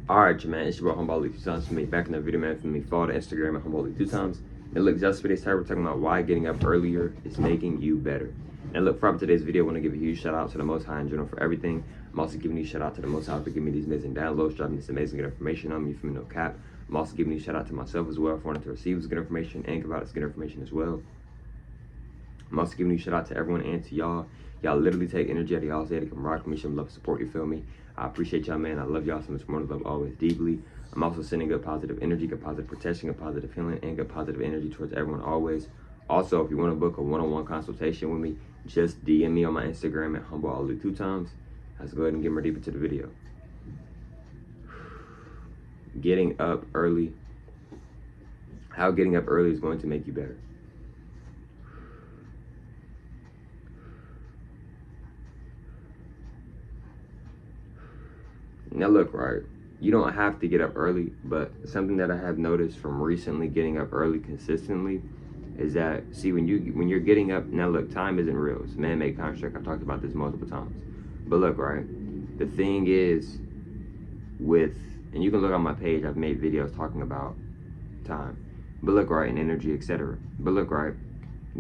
Alright, man, it's your boy Humboldt 2 times for me. Back in the video, man, for me. Follow the Instagram at Humboldt 2 times. And look, just for this time, we're talking about why getting up earlier is making you better. And look, from today's video, I want to give a huge shout out to the Most High in general for everything. I'm also giving you a shout out to the Most High for giving me these amazing downloads, dropping this amazing good information on me from no cap. I'm also giving you a shout out to myself as well for wanting to receive this good information and give out this good information as well. I'm also giving you a shout out to everyone and to y'all. Y'all literally take energy out of y'all's day to come rock with me, show me love, support, you feel me? I appreciate y'all, man. I love y'all so much more than love always deeply. I'm also sending good positive energy, good positive protection, good positive healing, and good positive energy towards everyone always. Also, if you want to book a one-on-one consultation with me, just DM me on my Instagram at Humboldt2 times. Let's go ahead and get more deep into the video. Getting up early. How getting up early is going to make you better. Now look, right, you don't have to get up early, but something that I have noticed from recently getting up early consistently is that, see, when you're getting up, now look, time isn't real. It's a man-made construct. I've talked about this multiple times. But look, right, the thing is and you can look on my page, I've made videos talking about time. But look, right, and energy, etc. But look, right,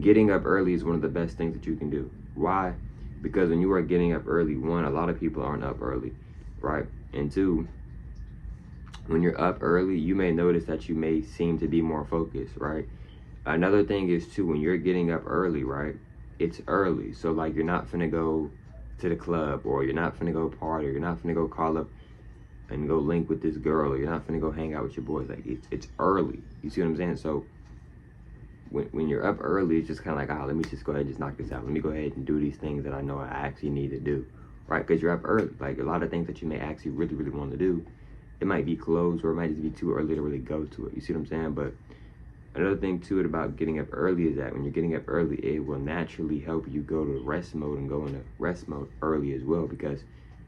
getting up early is one of the best things that you can do. Why? Because when you are getting up early, one, a lot of people aren't up early, right? And two, when you're up early, you may notice that you may seem to be more focused, right? Another thing is too, when you're getting up early, right, it's early. So like, you're not finna go to the club, or you're not finna go party, or you're not finna go call up and go link with this girl, or you're not finna go hang out with your boys. Like, it's early. You see what I'm saying? So when you're up early, it's just kind of like, let me just go ahead and just knock this out. Let me go ahead and do these things that I know I actually need to do. Right, because you're up early. Like, a lot of things that you may actually really, really want to do, it might be closed, or it might just be too early to really go to it. You see what I'm saying? But another thing to it about getting up early is that when you're getting up early, it will naturally help you go to rest mode and go into rest mode early as well, because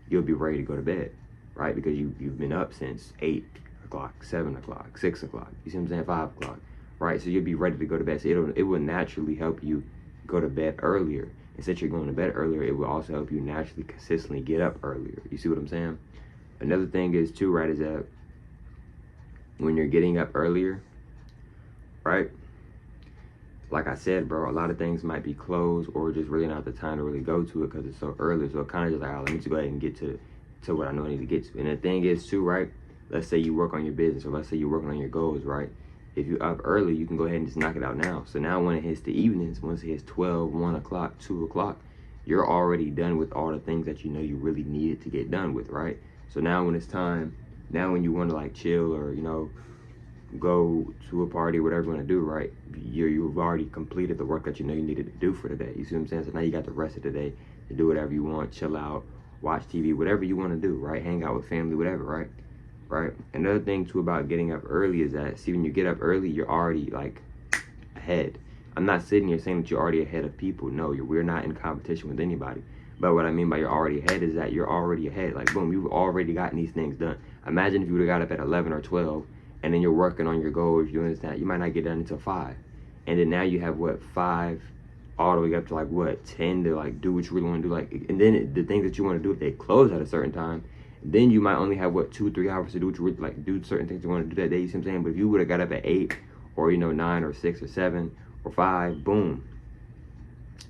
you'll be ready to go to bed, right? Because you've been up since 8 o'clock, 7 o'clock, 6 o'clock. You see what I'm saying? 5 o'clock, right? So you'll be ready to go to bed. So it will naturally help you go to bed earlier. Instead you're going to bed earlier, it will also help you naturally, consistently get up earlier. You see what I'm saying? Another thing is too, right, is that when you're getting up earlier, right, like I said, bro, a lot of things might be closed, or just really not the time to really go to it because it's so early. So it kind of just like, let me just go ahead and get to what I know I need to get to. And the thing is too, right, let's say you work on your business, or let's say you're working on your goals, right? If you're up early, you can go ahead and just knock it out now. So now when it hits the evenings, once it hits 12, 1 o'clock, 2 o'clock, you're already done with all the things that you know you really needed to get done with, right? So now when it's time, now when you want to like chill, or, you know, go to a party, whatever you want to do, right? You've already completed the work that you know you needed to do for the day. You see what I'm saying? So now you got the rest of the day to do whatever you want, chill out, watch TV, whatever you want to do, right? Hang out with family, whatever, right? Right. Another thing too about getting up early is that, see, when you get up early, you're already like ahead. I'm not sitting here saying that you're already ahead of people. No, we're not in competition with anybody. But what I mean by you're already ahead is that you're already ahead. Like, boom, you've already gotten these things done. Imagine if you would have got up at 11 or 12, and then you're working on your goals, you're doing this, that. You might not get done until 5. And then now you have, what, 5 all the way up to like, what, 10 to like do what you really want to do. Like, and then the things that you want to do, if they close at a certain time, then you might only have, what, 2 or 3 hours to do what you really, like, do certain things you want to do that day. You see what I'm saying? But if you would have got up at 8, or, you know, 9 or 6 or 7 or 5, boom,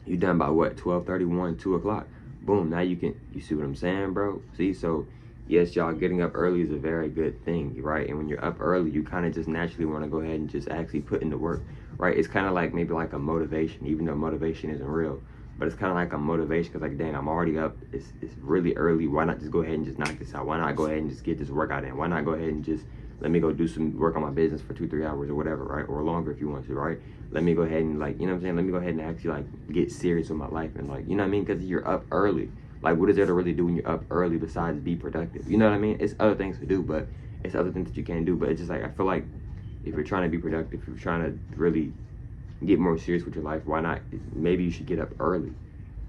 you done by what, 12:31, 2 o'clock. Boom, now you see what I'm saying, bro? See, so yes, y'all, getting up early is a very good thing, right? And when you're up early, you kind of just naturally want to go ahead and just actually put in the work, right? It's kind of like maybe like a motivation, even though motivation isn't real. But it's kind of like a motivation, because like, dang, I'm already up. It's really early. Why not just go ahead and just knock this out? Why not go ahead and just get this workout in? Why not go ahead and just let me go do some work on my business for 2-3 hours or whatever, right? Or longer if you want to, right? Let me go ahead and, like, you know what I'm saying? Let me go ahead and actually like get serious with my life, and like, you know what I mean? Because you're up early. Like, what is there to really do when you're up early besides be productive? You know what I mean? It's other things to do, but it's other things that you can do. But it's just like, I feel like if you're trying to be productive, if you're trying to really get more serious with your life, why not? Maybe you should get up early,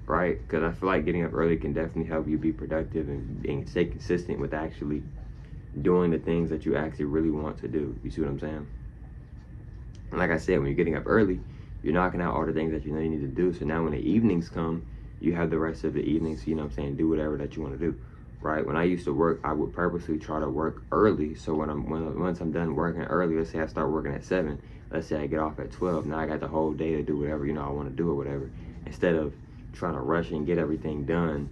right? Because I feel like getting up early can definitely help you be productive and stay consistent with actually doing the things that you actually really want to do. You see what I'm saying? And like I said, when you're getting up early, you're knocking out all the things that you know you need to do. So now when the evenings come, you have the rest of the evenings, you know what I'm saying, do whatever that you want to do, right? When I used to work, I would purposely try to work early. So once I'm done working early, let's say I start working at 7, let's say I get off at 12. Now I got the whole day to do whatever I want to do or whatever. Instead of trying to rush and get everything done,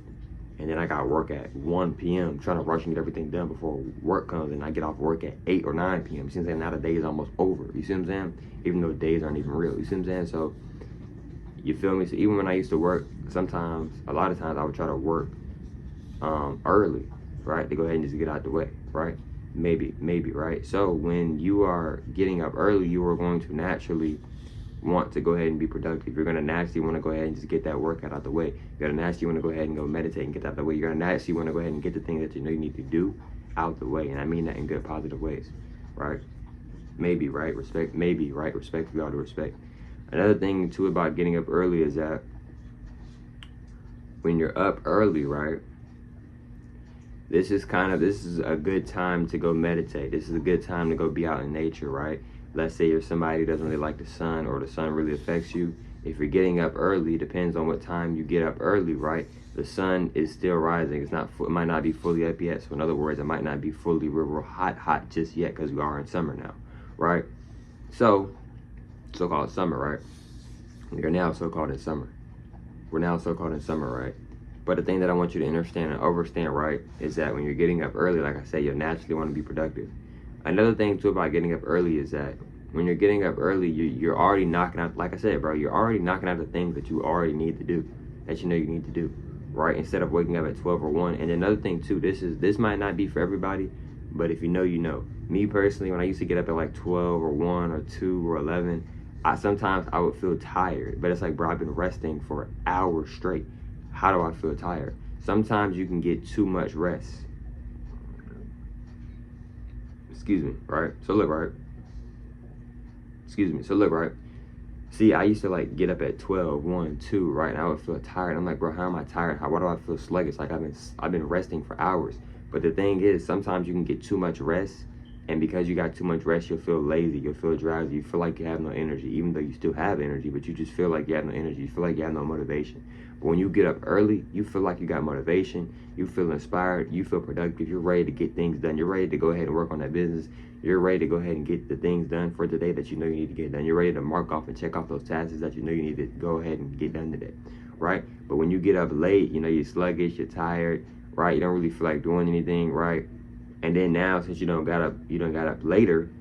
and then I got work at 1 p.m. trying to rush and get everything done before work comes, and I get off work at 8 or 9 p.m. You see what I'm saying? Now the day is almost over. You see what I'm saying? Even though days aren't even real. You see what I'm saying? So you feel me? So even when I used to work, sometimes, a lot of times I would try to work early, right? To go ahead and just get out the way, right? Maybe, right? So when you are getting up early, you are going to naturally want to go ahead and be productive. You're gonna naturally want to go ahead and just get that workout out the way. You're gonna naturally want to go ahead and go meditate and get that out the way. You're gonna naturally want to go ahead and get the things that you know you need to do out the way. And I mean that in good, positive ways, right? Maybe, right? Respect, maybe, right? Respect, you ought to respect. Another thing too about getting up early is that when you're up early, right? This is a good time to go meditate. This is a good time to go be out in nature, right? Let's say you're somebody who doesn't really like the sun, or the sun really affects you. If you're getting up early, depends on what time you get up early, right? The sun is still rising. It might not be fully up yet. So in other words, it might not be fully real hot just yet, because we are in summer now, right? So, so-called summer, right? You're now so-called in summer. We're now so-called in summer, right? But the thing that I want you to understand and understand, right, is that when you're getting up early, like I said, you'll naturally want to be productive. Another thing too about getting up early is that when you're getting up early, you're already knocking out, like I said, bro, you're already knocking out the things that you already need to do, that you know you need to do, right? Instead of waking up at 12 or 1. And another thing too, this might not be for everybody, but if you know, you know. Me personally, when I used to get up at like 12 or 1 or 2 or 11, sometimes I would feel tired. But it's like, bro, I've been resting for hours straight. How do I feel tired? Sometimes you can get too much rest. Excuse me, right? So look, right? Excuse me. So look, right? See, I used to like get up at 12, 1, 2, right? And I would feel tired. I'm like, bro, how am I tired? Why do I feel sluggish? Like I've been resting for hours. But the thing is, sometimes you can get too much rest, and because you got too much rest, you'll feel lazy, you'll feel drowsy, you feel like you have no energy, even though you still have energy, but you just feel like you have no energy, you feel like you have no motivation. But when you get up early, you feel like you got motivation, you feel inspired, you feel productive, you're ready to get things done, you're ready to go ahead and work on that business, you're ready to go ahead and get the things done for today that you know you need to get done, you're ready to mark off and check off those tasks that you know you need to go ahead and get done today, right? But when you get up late, you know, you're sluggish, you're tired, right? You don't really feel like doing anything, right? And then now, since you done got up later,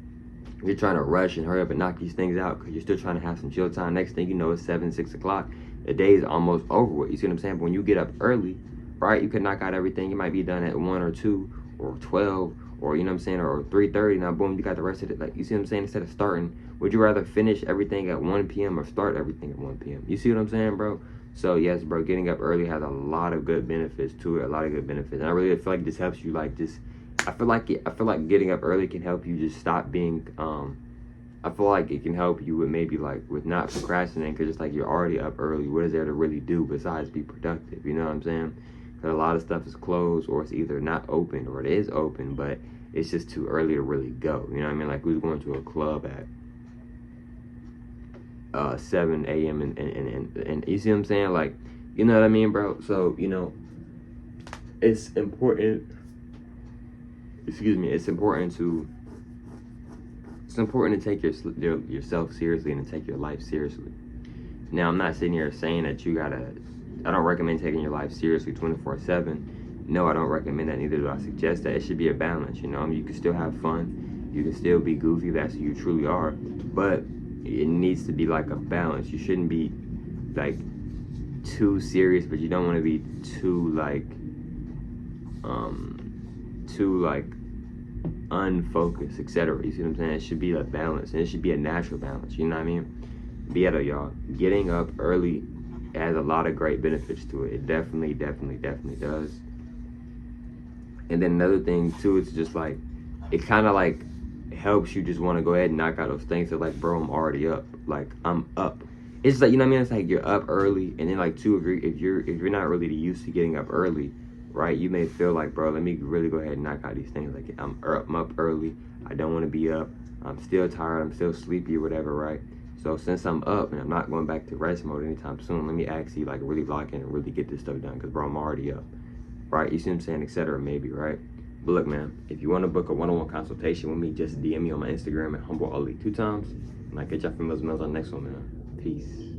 you're trying to rush and hurry up and knock these things out because you're still trying to have some chill time. Next thing you know, it's 7, 6 o'clock. The day is almost over with. You see what I'm saying? But when you get up early, right, you can knock out everything. You might be done at 1 or 2 or 12 or, you know what I'm saying, or 3:30. Now, boom, you got the rest of it. Like, you see what I'm saying? Instead of starting, would you rather finish everything at 1 p.m. or start everything at 1 p.m.? You see what I'm saying, bro? So, yes, bro, getting up early has a lot of good benefits to it, a lot of good benefits. And I really feel like this helps you, like, just... I feel like getting up early can help you just stop being, I feel like it can help you with maybe like with not procrastinating, because it's like you're already up early. What is there to really do besides be productive? You know what I'm saying? Because a lot of stuff is closed, or it's either not open, or it is open, but it's just too early to really go. You know what I mean? Like, we was going to a club at 7 a.m. and you see what I'm saying? Like, you know what I mean, bro? So, you know, it's important. Excuse me. It's important to take yourself seriously and to take your life seriously. Now, I'm not sitting here saying that I don't recommend taking your life seriously 24/7. No, I don't recommend that. Neither do I suggest that. It should be a balance, you know. I mean, you can still have fun. You can still be goofy. That's who you truly are. But it needs to be like a balance. You shouldn't be like too serious, but you don't want to be too unfocused, etc. You see what I'm saying? It should be a balance, and it should be a natural balance. You know what I mean? But yeah, though, y'all, getting up early has a lot of great benefits to it. It definitely does. And then another thing too, it's just like, it kind of like helps you just want to go ahead and knock out those things. So like, bro, I'm already up. Like, I'm up. It's like, you know what I mean? It's like you're up early, and then like too, if you're not really used to getting up early, right? You may feel like, bro, let me really go ahead and knock out these things. Like, I'm up early. I don't want to be up. I'm still tired. I'm still sleepy or whatever, right? So since I'm up and I'm not going back to rest mode anytime soon, let me actually like really lock in and really get this stuff done, because, bro, I'm already up. right? You see what I'm saying, etc. Maybe, right? But look, man, if you want to book a one-on-one consultation with me, just DM me on my Instagram at HumbleAli 2 times. And I'll catch y'all from those mails on the next one, man. Peace.